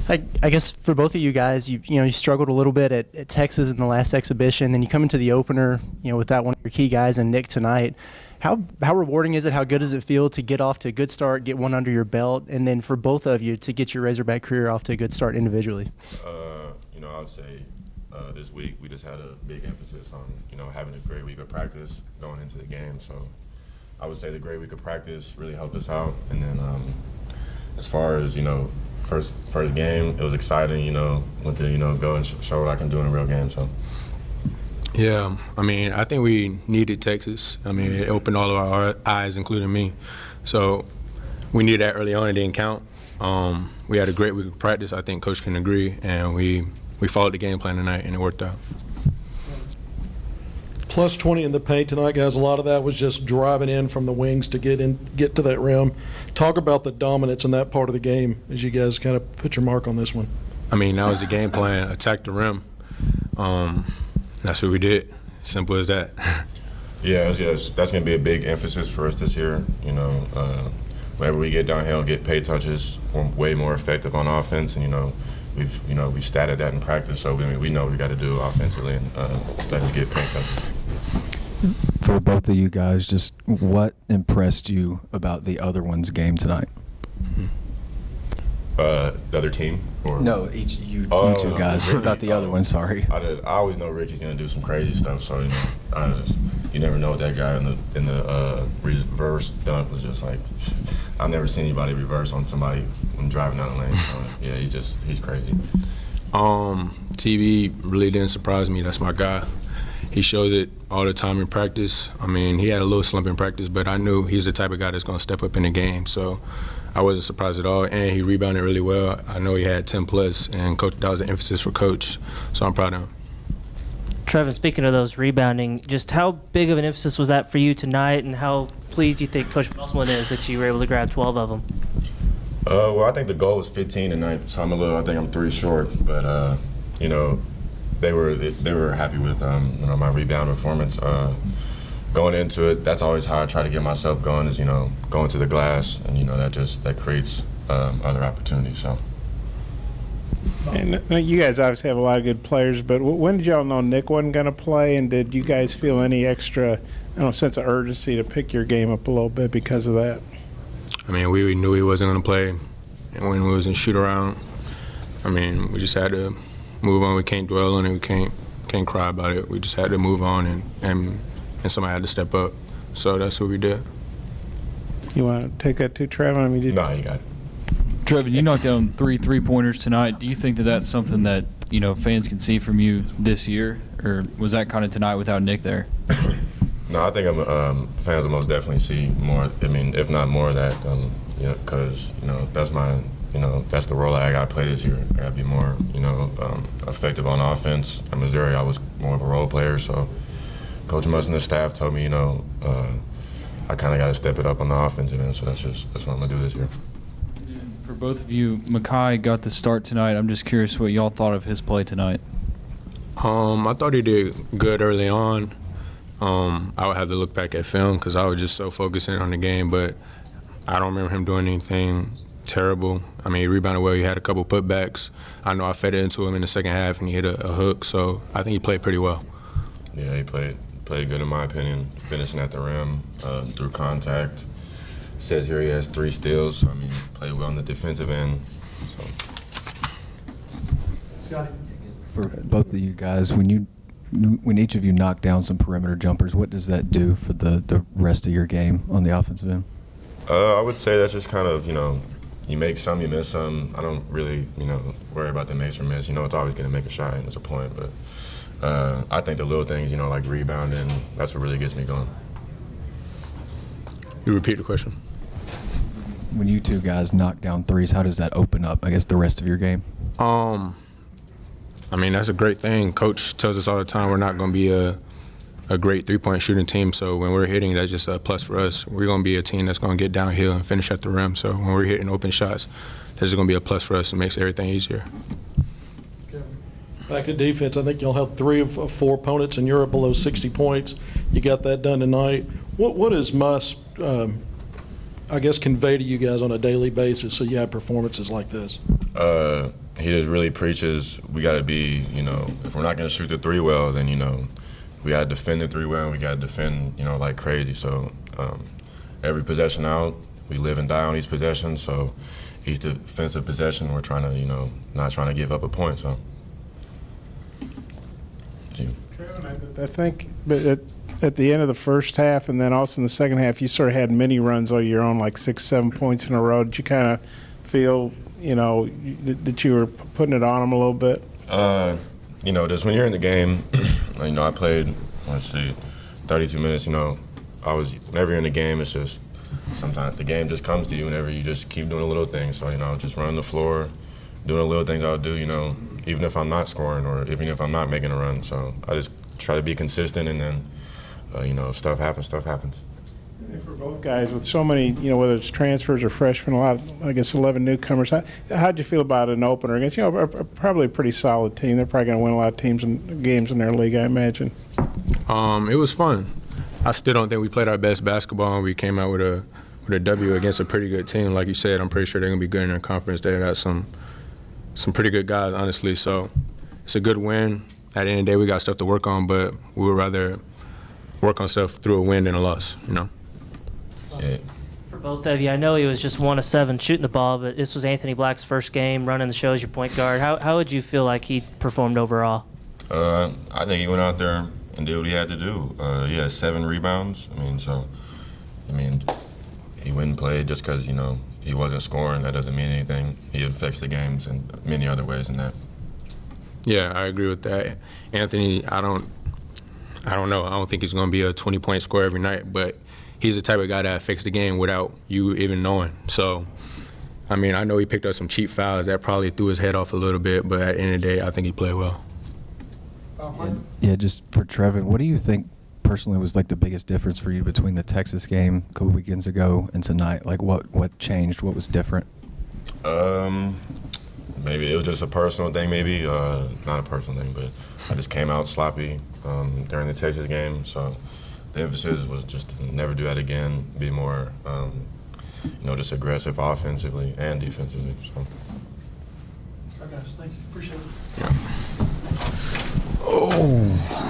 I guess for both of you guys, you struggled a little bit at Texas in the last exhibition, then you come into the opener, without one of your key guys and Nick tonight. How rewarding is it? How good does it feel to get off to a good start, get one under your belt, and then for both of you to get your Razorback career off to a good start individually? I would say this week we just had a big emphasis on, having a great week of practice going into the game. So I would say the great week of practice really helped us out. And then as far as, first game, it was exciting, went to, go and show what I can do in a real game. So. Yeah, I think we needed Texas. It opened all of our eyes, including me. So we needed that early on. It didn't count. We had a great week of practice. I think Coach can agree, and we followed the game plan tonight, and it worked out. Plus 20 in the paint tonight, guys. A lot of that was just driving in from the wings to get to that rim. Talk about the dominance in that part of the game as you guys kind of put your mark on this one. That was the game plan, attack the rim. That's what we did. Simple as that. Yeah, that's going to be a big emphasis for us this year. Whenever we get downhill, get paint touches, we're way more effective on offense, and we've statted that in practice. So we know what we got to do offensively, and let us get paint touches. For both of you guys, just what impressed you about the other one's game tonight? The other team? Or? No, you two guys. About the other one, sorry. I always know Ricky's gonna do some crazy stuff. So you never know what that guy in the reverse dunk was just like. I've never seen anybody reverse on somebody when driving down the lane. So, yeah, he's crazy. TV really didn't surprise me. That's my guy. He shows it all the time in practice. He had a little slump in practice, but I knew he's the type of guy that's going to step up in the game. So I wasn't surprised at all, and he rebounded really well. I know he had 10+, and Coach, that was an emphasis for Coach, so I'm proud of him. Trevon, speaking of those rebounding, just how big of an emphasis was that for you tonight, and how pleased do you think Coach Musselman is that you were able to grab 12 of them? Well, I think the goal was 15 tonight, so I think I'm 3 short, but they were happy with my rebound performance. Going into it, that's always how I try to get myself going, is going to the glass, and that creates other opportunities. So. And you guys obviously have a lot of good players, but when did y'all know Nick wasn't going to play, and did you guys feel any extra sense of urgency to pick your game up a little bit because of that? We knew he wasn't going to play, and when we was in shoot around, we just had to move on. We can't dwell on it. We can't cry about it. We just had to move on, and somebody had to step up. So that's what we did. You want to take that too, Trevon? No, you got it. Trevon, you knocked down 3 3-pointers tonight. Do you think that that's something that fans can see from you this year, or was that kind of tonight without Nick there? No, I think fans will most definitely see more. If not more of that, because that's my, that's the role I got to play this year. I got to be more, effective on offense. At Missouri, I was more of a role player, so Coach Muss and the staff told me, I kind of got to step it up on the offensive end. So that's what I'm gonna do this year. For both of you, Makai got the start tonight. I'm just curious what y'all thought of his play tonight. I thought he did good early on. I would have to look back at film because I was just so focused in on the game, but I don't remember him doing anything terrible. He rebounded well. He had a couple putbacks. I know I fed it into him in the second half, and he hit a hook, so I think he played pretty well. Yeah, he played good in my opinion, finishing at the rim through contact. Says here he has 3 steals, so played well on the defensive end. So. Scotty. For both of you guys, when each of you knock down some perimeter jumpers, what does that do for the rest of your game on the offensive end? I would say that's just kind of, you make some, you miss some. I don't really, worry about the makes or miss. It's always going to make a shot and it's a point. But I think the little things, like rebounding, that's what really gets me going. You repeat the question. When you two guys knock down threes, how does that open up, I guess, the rest of your game? That's a great thing. Coach tells us all the time we're not going to be a great three-point shooting team, so when we're hitting, that's just a plus for us. We're going to be a team that's going to get downhill and finish at the rim, so when we're hitting open shots, that's going to be a plus for us. It makes everything easier. Back to defense, I think y'all had 3 of 4 opponents in Europe below 60 points. You got that done tonight. What does Muss, convey to you guys on a daily basis so you have performances like this? he just really preaches we got to be, if we're not going to shoot the three well, then, we got to defend the three well, and we got to defend, like crazy. So every possession out, we live and die on each possession. So each defensive possession, we're trying to, not trying to give up a point. So. I think, but at the end of the first half and then also in the second half, you sort of had mini runs all your own, like 6, 7 points in a row. Did you kind of feel, that you were putting it on them a little bit? Just when you're in the game, I played, 32 minutes. Whenever you're in the game, it's just sometimes the game just comes to you whenever you just keep doing a little thing. So, just running the floor, doing the little things I'll do, even if I'm not scoring or even if I'm not making a run. So I just try to be consistent, and then, if stuff happens. And for both guys, with so many, whether it's transfers or freshmen, 11 newcomers, how'd you feel about an opener against, probably a pretty solid team? They're probably going to win a lot of games in their league, I imagine. It was fun. I still don't think we played our best basketball, and we came out with a W against a pretty good team. Like you said, I'm pretty sure they're going to be good in their conference. They got some pretty good guys, honestly. So it's a good win. At the end of the day, we got stuff to work on, but we would rather work on stuff through a win than a loss, Yeah. For both of you, I know he was just 1 of 7 shooting the ball, but this was Anthony Black's first game running the show as your point guard. How would you feel like he performed overall? I think he went out there and did what he had to do. He had 7 rebounds. He went and played just because, he wasn't scoring. That doesn't mean anything. He affects the games in many other ways than that. Yeah, I agree with that. Anthony, I don't know. I don't think he's going to be a 20-point scorer every night, but he's the type of guy that affects the game without you even knowing. So, I know he picked up some cheap fouls that probably threw his head off a little bit, but at the end of the day, I think he played well. Yeah, just for Trevon, what do you think personally was like the biggest difference for you between the Texas game a couple weekends ago and tonight? Like what changed? What was different? Maybe it was just a personal thing, maybe. Not a personal thing, but I just came out sloppy during the Texas game. So the emphasis was just to never do that again, be more, just aggressive offensively and defensively. So. All right, guys, thank you. Appreciate it. Yeah. Oh.